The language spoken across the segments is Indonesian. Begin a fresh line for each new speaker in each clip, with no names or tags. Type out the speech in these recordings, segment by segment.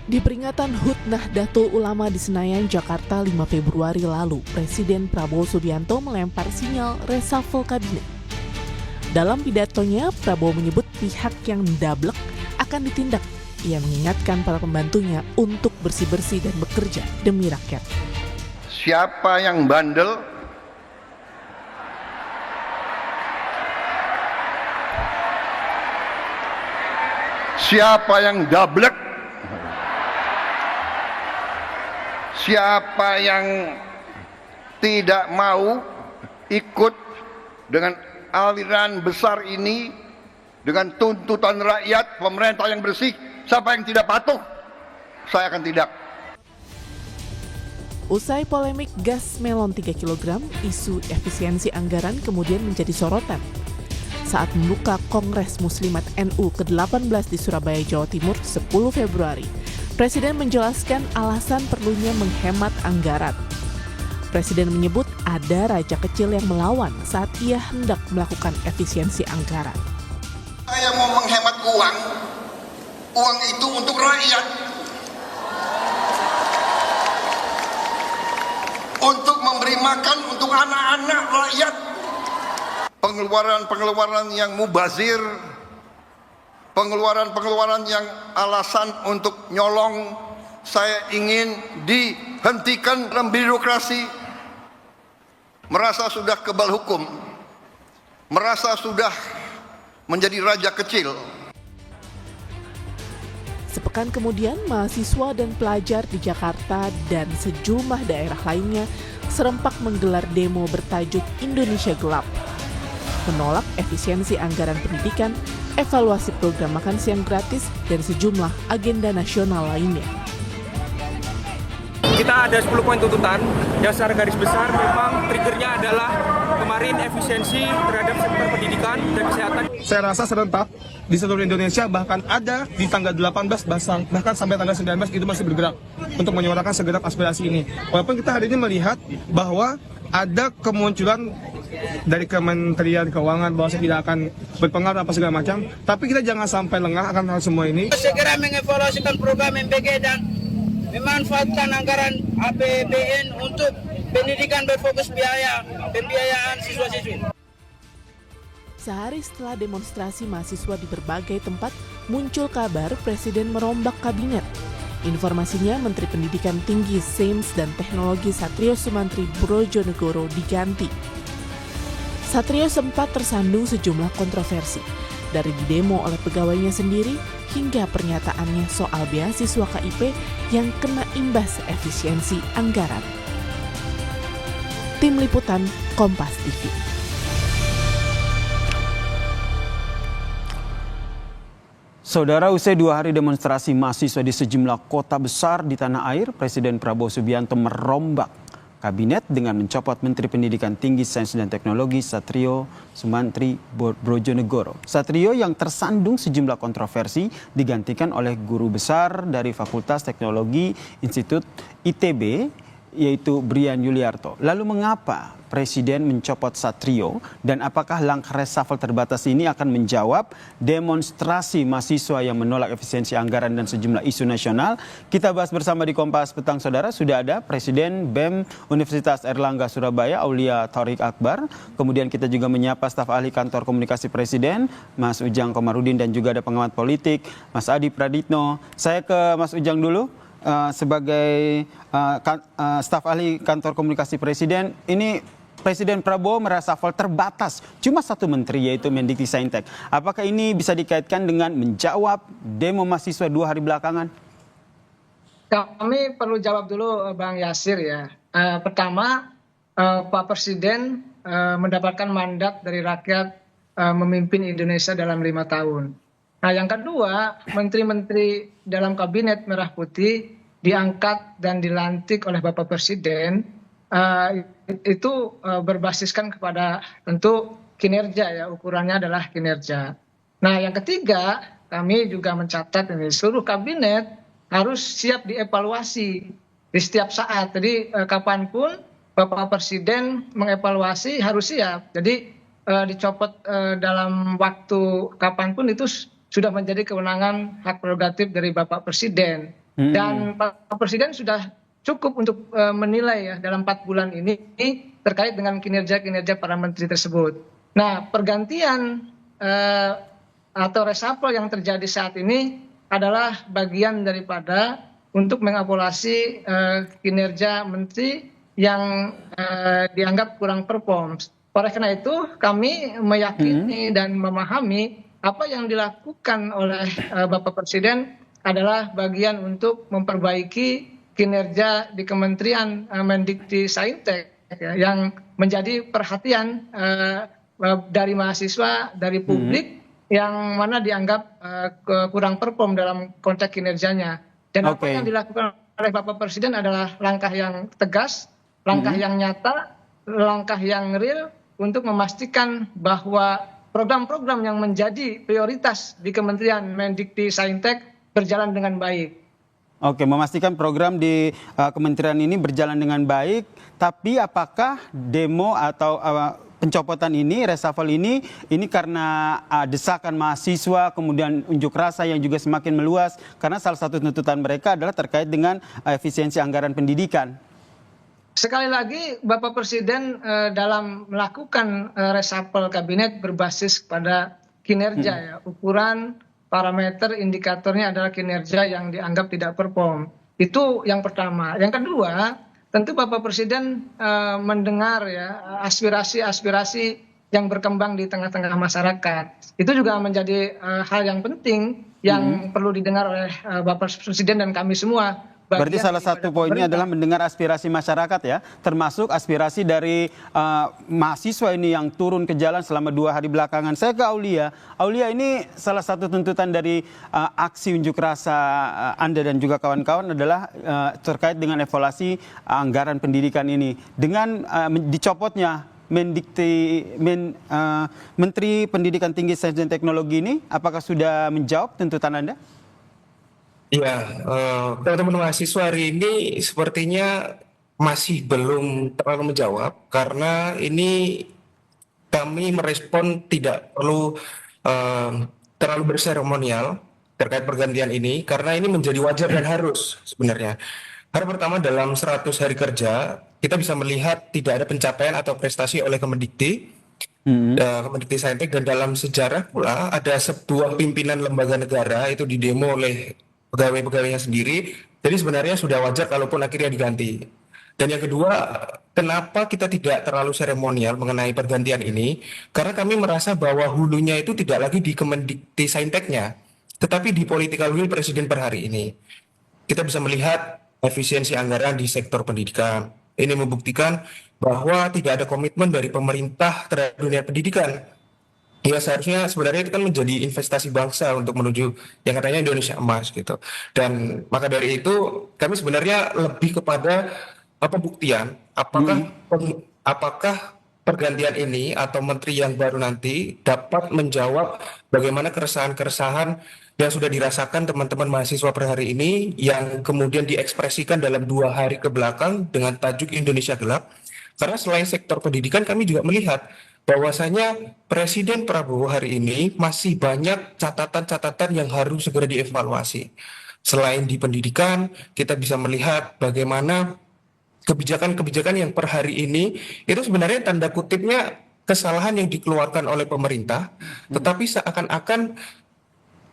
Di peringatan HUT Nahdlatul Ulama di Senayan, Jakarta 5 Februari lalu, Presiden Prabowo Subianto melempar sinyal reshuffle kabinet. Dalam pidatonya, Prabowo menyebut pihak yang mendablek akan ditindak. Ia mengingatkan para pembantunya untuk bersih-bersih dan bekerja demi rakyat.
Siapa yang bandel, siapa yang dablek, siapa yang tidak mau ikut dengan aliran besar ini, dengan tuntutan rakyat, pemerintah yang bersih, siapa yang tidak patuh, saya akan tindak.
Usai polemik gas melon 3 kg, isu efisiensi anggaran kemudian menjadi sorotan. Saat membuka Kongres Muslimat NU ke-18 di Surabaya, Jawa Timur 10 Februari, Presiden menjelaskan alasan perlunya menghemat anggaran. Presiden menyebut ada raja kecil yang melawan saat ia hendak melakukan efisiensi anggaran.
Saya mau menghemat uang itu untuk rakyat, untuk memberi makan untuk anak-anak rakyat. Pengeluaran yang mubazir, pengeluaran yang alasan untuk nyolong, saya ingin dihentikan dalam birokrasi. Merasa sudah kebal hukum, merasa sudah menjadi raja kecil.
Sepekan kemudian, mahasiswa dan pelajar di Jakarta dan sejumlah daerah lainnya serempak menggelar demo bertajuk Indonesia Gelap, menolak efisiensi anggaran pendidikan, evaluasi program makan siang gratis, dan sejumlah agenda nasional lainnya.
Kita ada 10 poin tuntutan yang secara garis besar memang triggernya adalah kemarin efisiensi terhadap sektor pendidikan dan kesehatan.
Saya rasa serentak di seluruh Indonesia, bahkan ada di tanggal 18 bahkan sampai tanggal 19 itu masih bergerak untuk menyuarakan segenap aspirasi ini. Walaupun kita hari ini melihat bahwa ada kemunculan dari Kementerian Keuangan bahwa saya tidak akan berpengaruh apa segala macam, tapi kita jangan sampai lengah akan hal semua ini.
Segera mengevaluasikan program MBG dan memanfaatkan anggaran APBN untuk pendidikan berfokus pembiayaan siswa-siswi.
Sehari setelah demonstrasi mahasiswa di berbagai tempat, muncul kabar Presiden merombak kabinet. Informasinya Menteri Pendidikan Tinggi, Sains dan Teknologi Satrio Sumantri Brojonegoro diganti. Satrio sempat tersandung sejumlah kontroversi, dari didemo oleh pegawainya sendiri hingga pernyataannya soal beasiswa KIP yang kena imbas efisiensi anggaran. Tim Liputan Kompas TV.
Saudara, usai 2 hari demonstrasi mahasiswa di sejumlah kota besar di tanah air, Presiden Prabowo Subianto merombak kabinet dengan mencopot Menteri Pendidikan Tinggi, Sains dan Teknologi Satrio Sumantri Brojonegoro. Satrio yang tersandung sejumlah kontroversi digantikan oleh guru besar dari Fakultas Teknologi Institut ITB, yaitu Brian Yuliarto. Lalu mengapa Presiden mencopot Satrio dan apakah langkah reshuffle terbatas ini akan menjawab demonstrasi mahasiswa yang menolak efisiensi anggaran dan sejumlah isu nasional? Kita bahas bersama di Kompas Petang, saudara. Sudah ada Presiden BEM Universitas Airlangga Surabaya, Aulia Thoriq Akbar. Kemudian kita juga menyapa staf ahli kantor komunikasi Presiden, Mas Ujang Komarudin, dan juga ada pengamat politik, Mas Adi Praditno. Saya ke Mas Ujang dulu. Sebagai staf ahli kantor komunikasi Presiden, ini Presiden Prabowo mereshuffle terbatas cuma 1 menteri, yaitu Mendikbudristek. Apakah ini bisa dikaitkan dengan menjawab demo mahasiswa 2 hari belakangan?
Kami perlu jawab dulu, Bang Yasir ya. Pertama, Pak Presiden mendapatkan mandat dari rakyat memimpin Indonesia dalam 5 tahun. Nah, yang kedua, menteri-menteri dalam kabinet merah putih diangkat dan dilantik oleh Bapak Presiden itu berbasiskan kepada tentu kinerja ya, ukurannya adalah kinerja. Nah, yang ketiga, kami juga mencatat ini seluruh kabinet harus siap dievaluasi di setiap saat. Jadi kapanpun Bapak Presiden mengevaluasi harus siap. Jadi dicopot dalam waktu kapanpun itu sudah menjadi kewenangan hak prerogatif dari Bapak Presiden. Dan Pak Presiden sudah cukup untuk menilai ya dalam 4 bulan ini terkait dengan kinerja para menteri tersebut. Nah, pergantian atau reshuffle yang terjadi saat ini adalah bagian daripada untuk mengevaluasi kinerja menteri yang dianggap kurang perform. Oleh karena itu, kami meyakini dan memahami apa yang dilakukan oleh Bapak Presiden adalah bagian untuk memperbaiki kinerja di Kementerian Mendikti-Saintek yang menjadi perhatian dari mahasiswa, dari publik yang mana dianggap kurang perform dalam konteks kinerjanya. Dan apa yang dilakukan oleh Bapak Presiden adalah langkah yang tegas, langkah yang nyata, langkah yang real untuk memastikan bahwa program-program yang menjadi prioritas di Kementerian Mendikti-Saintek berjalan dengan baik.
Oke, memastikan program di kementerian ini berjalan dengan baik, tapi apakah demo atau pencopotan ini, reshuffle ini karena desakan mahasiswa, kemudian unjuk rasa yang juga semakin meluas, karena salah satu tuntutan mereka adalah terkait dengan efisiensi anggaran pendidikan?
Sekali lagi, Bapak Presiden dalam melakukan reshuffle kabinet berbasis pada kinerja, ya, ukuran, parameter, indikatornya adalah kinerja yang dianggap tidak perform. Itu yang pertama. Yang kedua, tentu Bapak Presiden mendengar ya aspirasi-aspirasi yang berkembang di tengah-tengah masyarakat. Itu juga menjadi hal yang penting yang perlu didengar oleh Bapak Presiden dan kami semua.
Berarti salah satu poinnya adalah mendengar aspirasi masyarakat ya, termasuk aspirasi dari mahasiswa ini yang turun ke jalan selama 2 hari belakangan. Saya ke Aulia. Aulia, ini salah satu tuntutan dari aksi unjuk rasa Anda dan juga kawan-kawan adalah terkait dengan evaluasi anggaran pendidikan ini. Dengan dicopotnya Menteri Pendidikan Tinggi, Sains dan Teknologi ini, apakah sudah menjawab tuntutan Anda?
Ya, teman-teman mahasiswa hari ini sepertinya masih belum terlalu menjawab karena ini kami merespon tidak perlu terlalu berseremonial terkait pergantian ini karena ini menjadi wajar dan harus sebenarnya. Hari pertama dalam 100 hari kerja kita bisa melihat tidak ada pencapaian atau prestasi oleh Kemendikti, Kemendikti-Saintek, dan dalam sejarah pula ada sebuah pimpinan lembaga negara itu didemo oleh pegawai-pegawainya sendiri. Jadi sebenarnya sudah wajar kalaupun akhirnya diganti. Dan yang kedua, kenapa kita tidak terlalu seremonial mengenai pergantian ini? Karena kami merasa bahwa hulunya itu tidak lagi di Kemendikti-Sainteknya, tetapi di political will Presiden per hari ini. Kita bisa melihat efisiensi anggaran di sektor pendidikan. Ini membuktikan bahwa tidak ada komitmen dari pemerintah terhadap dunia pendidikan. Ya seharusnya sebenarnya itu kan menjadi investasi bangsa untuk menuju yang katanya Indonesia emas gitu. Dan maka dari itu kami sebenarnya lebih kepada pembuktian apakah pergantian ini atau menteri yang baru nanti dapat menjawab bagaimana keresahan-keresahan yang sudah dirasakan teman-teman mahasiswa per hari ini yang kemudian diekspresikan dalam 2 hari ke belakang dengan tajuk Indonesia Gelap. Karena selain sektor pendidikan kami juga melihat bahwasanya Presiden Prabowo hari ini masih banyak catatan-catatan yang harus segera dievaluasi. Selain di pendidikan, kita bisa melihat bagaimana kebijakan-kebijakan yang per hari ini itu sebenarnya tanda kutipnya kesalahan yang dikeluarkan oleh pemerintah, tetapi seakan-akan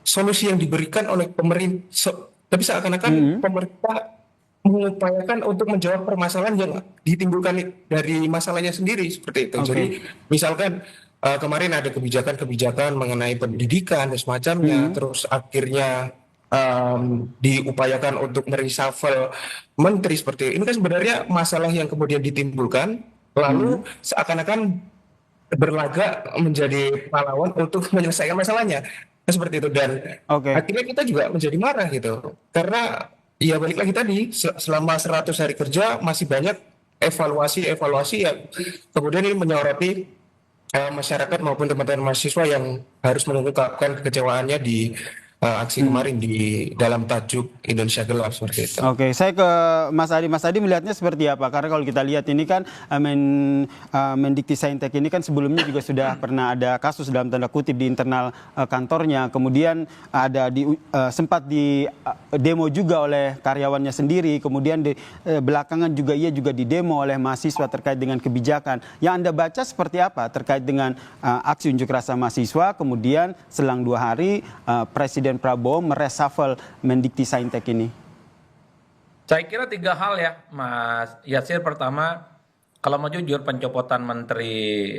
solusi yang diberikan oleh pemerintah, tapi seakan-akan pemerintah mengupayakan untuk menjawab permasalahan yang ditimbulkan dari masalahnya sendiri seperti itu. Jadi misalkan kemarin ada kebijakan-kebijakan mengenai pendidikan dan semacamnya, terus akhirnya diupayakan untuk mereshuffle menteri seperti ini kan sebenarnya masalah yang kemudian ditimbulkan lalu seakan-akan berlagak menjadi pahlawan untuk menyelesaikan masalahnya seperti itu. Dan akhirnya kita juga menjadi marah gitu karena ya balik lagi tadi, selama 100 hari kerja masih banyak evaluasi yang kemudian ini menyoroti masyarakat maupun teman-teman mahasiswa yang harus mengungkapkan kekecewaannya di aksi kemarin di dalam tajuk Indonesia Gelap seperti itu.
Oke, saya ke Mas Adi. Mas Adi melihatnya seperti apa? Karena kalau kita lihat ini kan Mendikti Saintek ini kan sebelumnya juga sudah pernah ada kasus dalam tanda kutip di internal kantornya. Kemudian ada sempat di demo juga oleh karyawannya sendiri. Kemudian belakangan juga ia juga didemo oleh mahasiswa terkait dengan kebijakan. Yang Anda baca seperti apa terkait dengan aksi unjuk rasa mahasiswa? Kemudian selang 2 hari Presiden Prabowo mereshuffle Mendikti Saintek ini.
Saya kira 3 hal ya, Mas Yasir. Pertama, kalau mau jujur, pencopotan Menteri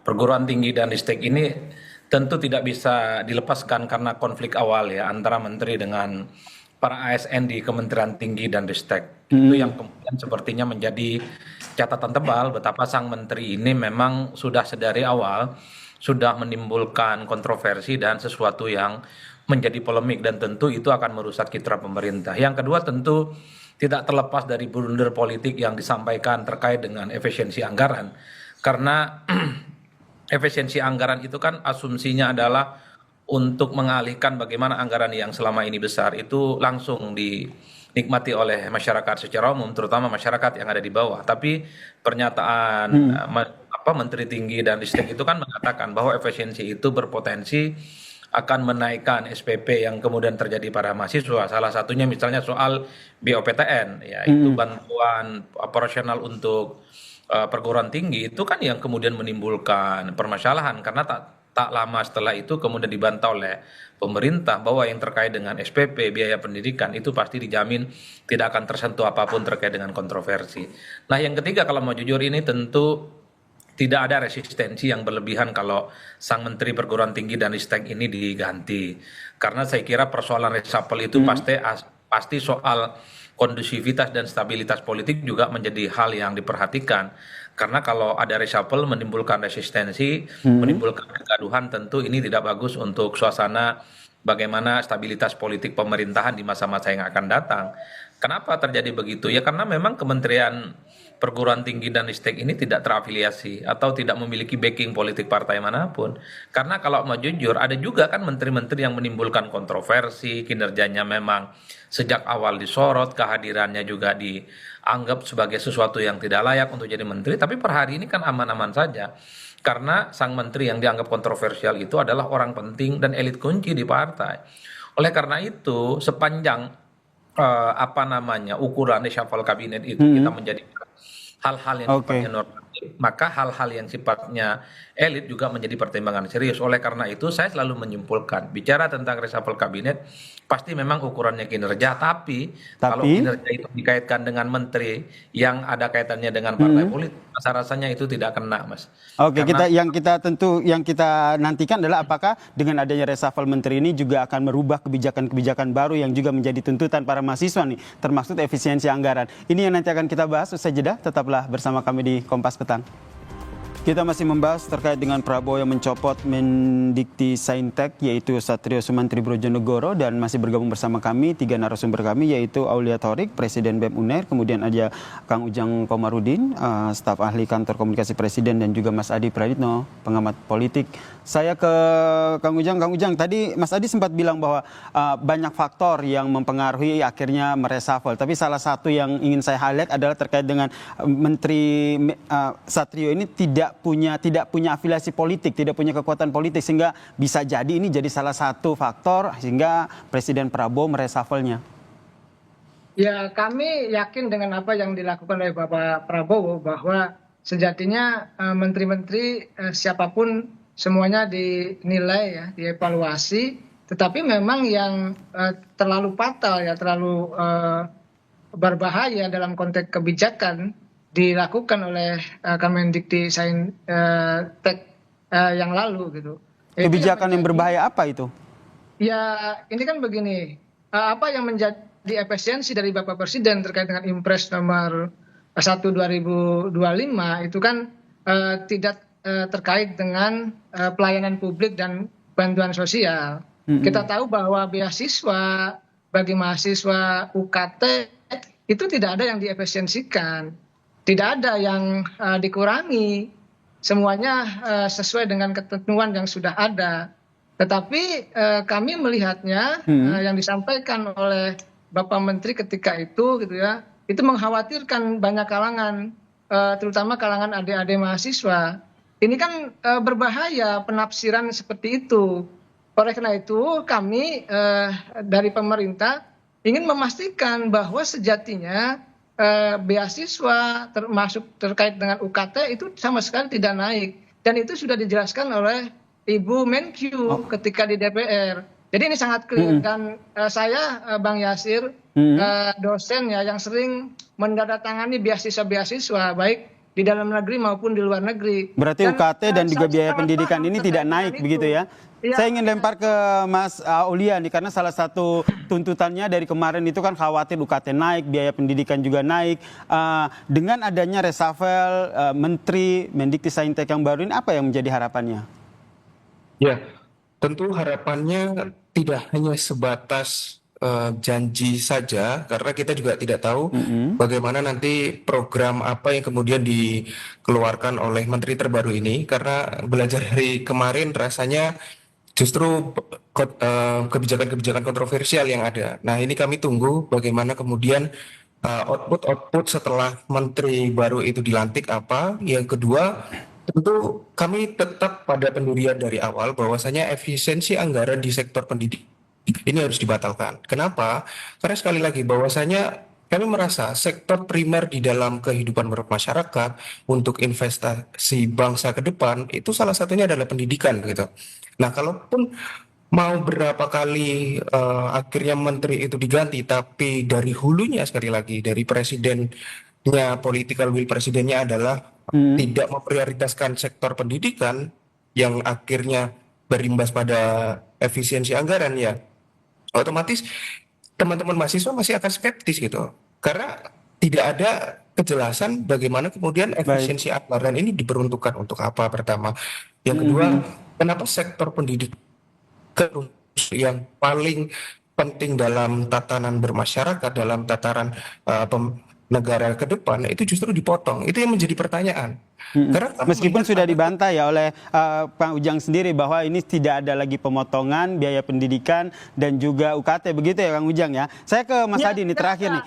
Perguruan Tinggi dan Ristek ini tentu tidak bisa dilepaskan karena konflik awal ya antara Menteri dengan para ASN di Kementerian Tinggi dan Ristek. Itu yang kemudian sepertinya menjadi catatan tebal betapa sang Menteri ini memang sudah sedari awal sudah menimbulkan kontroversi dan sesuatu yang menjadi polemik, dan tentu itu akan merusak citra pemerintah. Yang kedua tentu tidak terlepas dari blunder politik yang disampaikan terkait dengan efisiensi anggaran. Karena efisiensi anggaran itu kan asumsinya adalah untuk mengalihkan bagaimana anggaran yang selama ini besar itu langsung dinikmati oleh masyarakat secara umum, terutama masyarakat yang ada di bawah. Tapi pernyataan Menteri Tinggi dan Ristek itu kan mengatakan bahwa efisiensi itu berpotensi akan menaikkan SPP yang kemudian terjadi pada mahasiswa. Salah satunya misalnya soal BOPTN, ya itu bantuan operasional untuk perguruan tinggi itu kan yang kemudian menimbulkan permasalahan karena tak lama setelah itu kemudian dibantah oleh pemerintah bahwa yang terkait dengan SPP, biaya pendidikan itu pasti dijamin tidak akan tersentuh apapun terkait dengan kontroversi. Nah yang ketiga kalau mau jujur ini tentu tidak ada resistensi yang berlebihan kalau sang Menteri Perguruan Tinggi dan Ristek ini diganti. Karena saya kira persoalan reshuffle itu pasti soal kondusivitas dan stabilitas politik juga menjadi hal yang diperhatikan. Karena kalau ada reshuffle menimbulkan resistensi, menimbulkan kegaduhan, tentu ini tidak bagus untuk suasana bagaimana stabilitas politik pemerintahan di masa-masa yang akan datang. Kenapa terjadi begitu? Ya karena memang Kementerian Perguruan Tinggi dan Ristek ini tidak terafiliasi atau tidak memiliki backing politik partai manapun. Karena kalau mau jujur, ada juga kan menteri-menteri yang menimbulkan kontroversi, kinerjanya memang sejak awal disorot, kehadirannya juga dianggap sebagai sesuatu yang tidak layak untuk jadi menteri, tapi per hari ini kan aman-aman saja. Karena sang menteri yang dianggap kontroversial itu adalah orang penting dan elit kunci di partai. Oleh karena itu, sepanjang ukuran reshuffle kabinet itu kita menjadi hal-hal yang sifatnya normatif, maka hal-hal yang sifatnya elit juga menjadi pertimbangan serius. Oleh karena itu saya selalu menyimpulkan bicara tentang reshuffle kabinet pasti memang ukurannya kinerja, tapi kalau kinerja itu dikaitkan dengan menteri yang ada kaitannya dengan partai politik, rasanya itu tidak kena, Mas.
Oke, yang kita nantikan adalah apakah dengan adanya reshuffle menteri ini juga akan merubah kebijakan-kebijakan baru yang juga menjadi tuntutan para mahasiswa nih, termasuk efisiensi anggaran. Ini yang nanti akan kita bahas usai jeda. Tetaplah bersama kami di Kompas Petang. Kita masih membahas terkait dengan Prabowo yang mencopot Mendikti Saintek yaitu Satrio Sumantri Brojonegoro, dan masih bergabung bersama kami 3 narasumber kami yaitu Aulia Thorik, Presiden BEM UNER, kemudian ada Kang Ujang Komarudin, staf ahli Kantor Komunikasi Presiden, dan juga Mas Adi Praditno, pengamat politik. Saya ke Kang Ujang. Kang Ujang, tadi Mas Adi sempat bilang bahwa banyak faktor yang mempengaruhi akhirnya mereshuffle, tapi salah satu yang ingin saya highlight adalah terkait dengan Menteri Satrio ini tidak punya afiliasi politik, tidak punya kekuatan politik, sehingga bisa jadi ini jadi salah satu faktor sehingga Presiden Prabowo mereshuffle-nya.
Ya, kami yakin dengan apa yang dilakukan oleh Bapak Prabowo bahwa sejatinya menteri-menteri siapapun semuanya dinilai ya, dievaluasi, tetapi memang yang terlalu fatal ya, terlalu berbahaya dalam konteks kebijakan dilakukan oleh Kemendikti Saintek yang lalu gitu.
Kebijakan yang berbahaya apa itu?
Ya ini kan begini, apa yang menjadi efisiensi dari Bapak Presiden terkait dengan Impres nomor 1/2025 itu kan tidak terkait dengan pelayanan publik dan bantuan sosial. Kita tahu bahwa beasiswa bagi mahasiswa UKT itu tidak ada yang diefisiensikan. Tidak ada yang dikurangi, semuanya sesuai dengan ketentuan yang sudah ada. Tetapi kami melihatnya yang disampaikan oleh Bapak Menteri ketika itu gitu ya, itu mengkhawatirkan banyak kalangan, terutama kalangan adik-adik mahasiswa. Ini kan berbahaya penafsiran seperti itu. Oleh karena itu kami dari pemerintah ingin memastikan bahwa sejatinya beasiswa termasuk terkait dengan UKT itu sama sekali tidak naik. Dan itu sudah dijelaskan oleh Ibu Menkyu ketika di DPR. Jadi ini sangat clear. Dan saya Bang Yasir, dosen ya yang sering menandatangani beasiswa-beasiswa baik di dalam negeri maupun di luar negeri.
Berarti UKT dan juga biaya pendidikan ini tidak naik begitu ya?
Ya,
saya ingin lempar ke Mas Aulia nih, karena salah satu tuntutannya dari kemarin itu kan khawatir UKT naik, biaya pendidikan juga naik. Dengan adanya reshuffle Menteri Mendikbudristek yang baru ini, apa yang menjadi harapannya?
Ya, tentu harapannya tidak hanya sebatas janji saja, karena kita juga tidak tahu bagaimana nanti program apa yang kemudian dikeluarkan oleh Menteri terbaru ini. Karena belajar dari kemarin rasanya justru kebijakan-kebijakan kontroversial yang ada. Nah, ini kami tunggu bagaimana kemudian output setelah Menteri baru itu dilantik apa. Yang kedua, tentu kami tetap pada pendirian dari awal bahwasanya efisiensi anggaran di sektor pendidikan ini harus dibatalkan. Kenapa? Karena sekali lagi bahwasanya kami merasa sektor primer di dalam kehidupan bermasyarakat untuk investasi bangsa ke depan itu salah satunya adalah pendidikan gitu. Nah, kalaupun mau berapa kali akhirnya menteri itu diganti, tapi dari hulunya sekali lagi dari presidennya, political will presidennya adalah tidak memprioritaskan sektor pendidikan yang akhirnya berimbas pada efisiensi anggaran, ya otomatis teman-teman mahasiswa masih akan skeptis gitu. Karena tidak ada kejelasan bagaimana kemudian efisiensi anggaran ini diperuntukkan untuk apa pertama. Yang kedua, kenapa sektor pendidikan yang paling penting dalam tatanan bermasyarakat, dalam tataran negara ke depan itu justru dipotong. Itu yang menjadi pertanyaan. Karena
meskipun sudah dibantah ya oleh Pak Ujang sendiri bahwa ini tidak ada lagi pemotongan biaya pendidikan dan juga UKT, begitu ya Kang Ujang ya. Saya ke Mas Adi nih terakhir nih.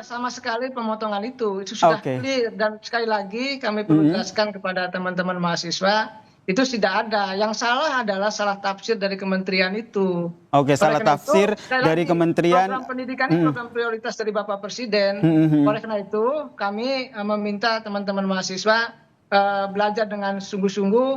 Sama sekali pemotongan itu sudah clear, dan sekali lagi kami perlu jelaskan kepada teman-teman mahasiswa itu tidak ada. Yang salah adalah salah tafsir dari kementerian itu.
Oke, salah tafsir dari kementerian.
Program pendidikan ini program prioritas dari Bapak Presiden. Oleh karena itu kami meminta teman-teman mahasiswa belajar dengan sungguh-sungguh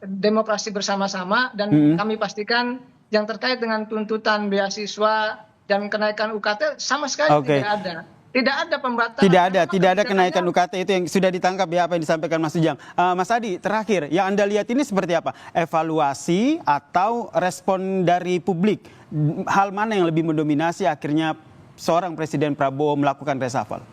demokrasi bersama-sama, dan kami pastikan yang terkait dengan tuntutan beasiswa dan kenaikan UKT sama sekali tidak ada. Tidak ada pembatasan.
Tidak ada kenaikan UKT, itu yang sudah ditangkap ya apa yang disampaikan Mas Ujang. Mas Adi, terakhir, yang Anda lihat ini seperti apa? Evaluasi atau respon dari publik? Hal mana yang lebih mendominasi akhirnya seorang Presiden Prabowo melakukan reshuffle?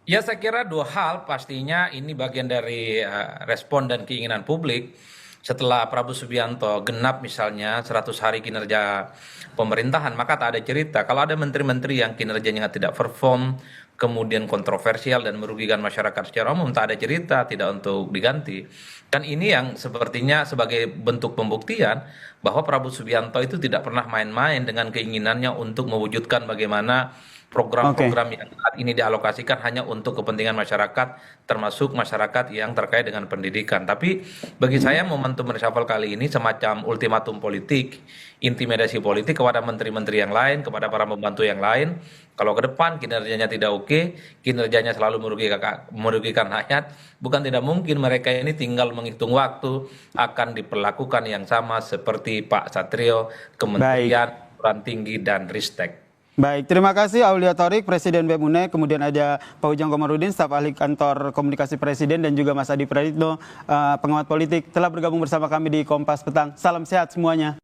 Ya, saya kira dua hal. Pastinya ini bagian dari respon dan keinginan publik. Setelah Prabowo Subianto genap misalnya 100 hari kinerja pemerintahan, maka tak ada cerita. Kalau ada menteri-menteri yang kinerjanya tidak perform, kemudian kontroversial dan merugikan masyarakat secara umum, tak ada cerita, tidak untuk diganti. Dan ini yang sepertinya sebagai bentuk pembuktian bahwa Prabowo Subianto itu tidak pernah main-main dengan keinginannya untuk mewujudkan bagaimana program-program yang saat ini dialokasikan hanya untuk kepentingan masyarakat, termasuk masyarakat yang terkait dengan pendidikan. Tapi bagi saya momentum reshuffle kali ini semacam ultimatum politik, intimidasi politik kepada menteri-menteri yang lain, kepada para pembantu yang lain. Kalau ke depan kinerjanya tidak oke, kinerjanya selalu merugikan rakyat, bukan tidak mungkin mereka ini tinggal menghitung waktu akan diperlakukan yang sama seperti Pak Satrio, Kementerian Perguruan Tinggi dan Ristek.
Baik, terima kasih Aulia Thorik, Presiden BEM UNER, kemudian ada Pak Ujang Komarudin, staf ahli kantor komunikasi Presiden, dan juga Mas Adi Praditno, pengamat politik, telah bergabung bersama kami di Kompas Petang. Salam sehat semuanya.